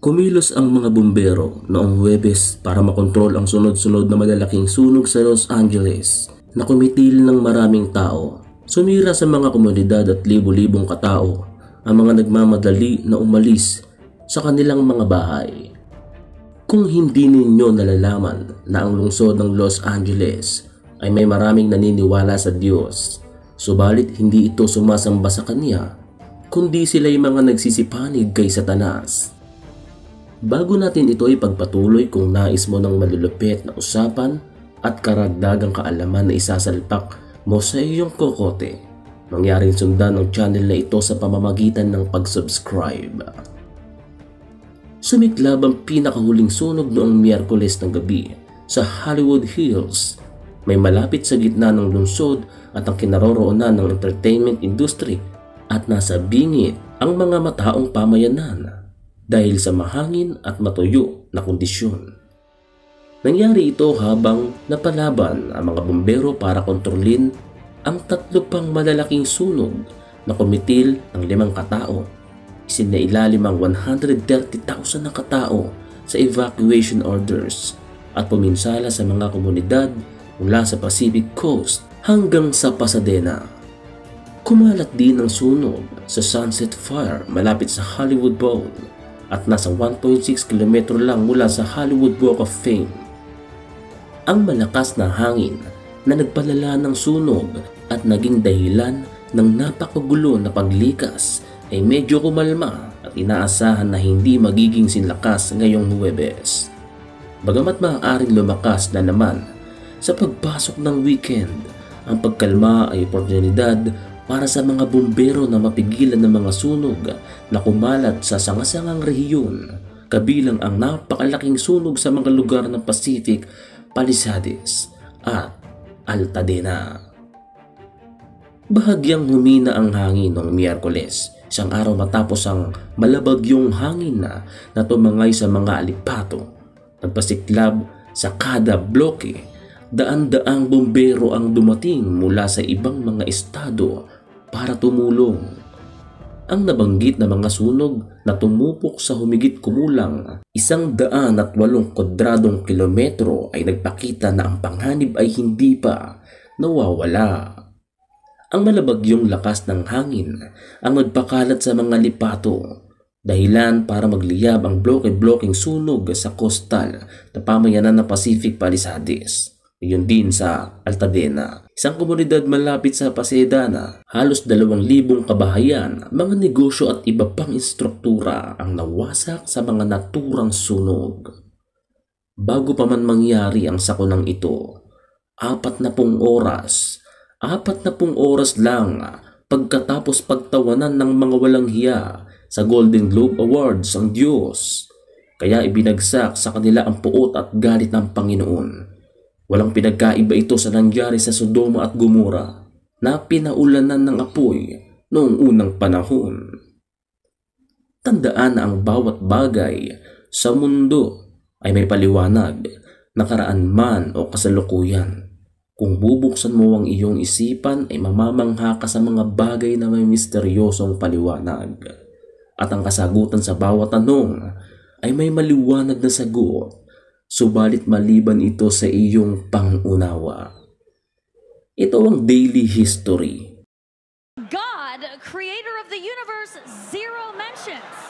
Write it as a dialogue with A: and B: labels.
A: Kumilos ang mga bumbero noong Huwebes para makontrol ang sunod-sunod na malalaking sunog sa Los Angeles na kumitil ng maraming tao. Sumira sa mga komunidad at libo-libong katao ang mga nagmamadali na umalis sa kanilang mga bahay. Kung hindi ninyo nalalaman na ang lungsod ng Los Angeles ay may maraming naniniwala sa Diyos, subalit hindi ito sumasamba sa Kanya, kundi sila'y mga nagsisipanig kay Satanas. Bago natin ito ipagpatuloy, kung nais mo ng malulupit na usapan at karagdagang kaalaman na isasalpak mo sa iyong kokote, mangyaring sundan ang channel na ito sa pamamagitan ng pag-subscribe. Sumiklab ang pinakahuling sunog noong Miyerkules ng gabi sa Hollywood Hills. May malapit sa gitna ng lungsod at ang kinaroroonan ng entertainment industry at nasa bingit ang mga mataong pamayanan dahil sa mahangin at matuyo na kondisyon. Nangyari ito habang napalaban ang mga bumbero para kontrolin ang 3 pang malalaking sunog na kumitil ng 5 katao. Isinailalim ang 130,000 na katao sa evacuation orders at puminsala sa mga komunidad mula sa Pacific Coast hanggang sa Pasadena. Kumalat din ang sunog sa Sunset Fire malapit sa Hollywood Bowl at nasa 1.6 km lang mula sa Hollywood Walk of Fame. Ang malakas na hangin na nagpalala ng sunog at naging dahilan ng napakagulo na paglikas ay medyo kumalma at inaasahan na hindi magiging sinlakas ngayong Huwebes. Bagamat maaaring lumakas na naman sa pagpasok ng weekend, ang pagkalma ay oportunidad para sa mga bumbero na mapigilan ng mga sunog na kumalat sa sangasangang rehiyon, kabilang ang napakalaking sunog sa mga lugar ng Pacific Palisades at Altadena. Bahagyang humina ang hangin noong Miyerkules, isang araw matapos ang malabagyong hangin na tumangay sa mga alipato. Nagpasiklab sa kada bloke, daan-daang bumbero ang dumating mula sa ibang mga estado para tumulong. Ang nabanggit na mga sunog na tumupok sa humigit kumulang 108 kwadradong kilometro ay nagpakita na ang panganib ay hindi pa nawawala. Ang malabagyong lakas ng hangin ang nagpakalat sa mga lipato, dahilan para magliyab ang bloke-blokeng sunog sa coastal na pamayanan ng Pacific Palisades. Iyon din sa Altadena, isang komunidad malapit sa Pasadena. Halos 2,000 kabahayan, mga negosyo at iba pang instruktura ang nawasak sa mga naturang sunog. Bago pa man mangyari ang sakunang ito, 40 oras lang pagkatapos pagtawanan ng mga walang hiya sa Golden Globe Awards ang Diyos, kaya ibinagsak sa kanila ang puot at galit ng Panginoon. Walang pinagkaiba ito sa nangyari sa Sodoma at Gomora na pinaulanan ng apoy noong unang panahon. Tandaan na ang bawat bagay sa mundo ay may paliwanag, nakaraan man o kasalukuyan. Kung bubuksan mo ang iyong isipan ay mamamangha ka sa mga bagay na may misteryosong paliwanag. At ang kasagutan sa bawat tanong ay may maliwanag na sagot, subalit maliban ito sa iyong pangunawa. Ito ang daily history.
B: God, creator of the universe, zero mentions.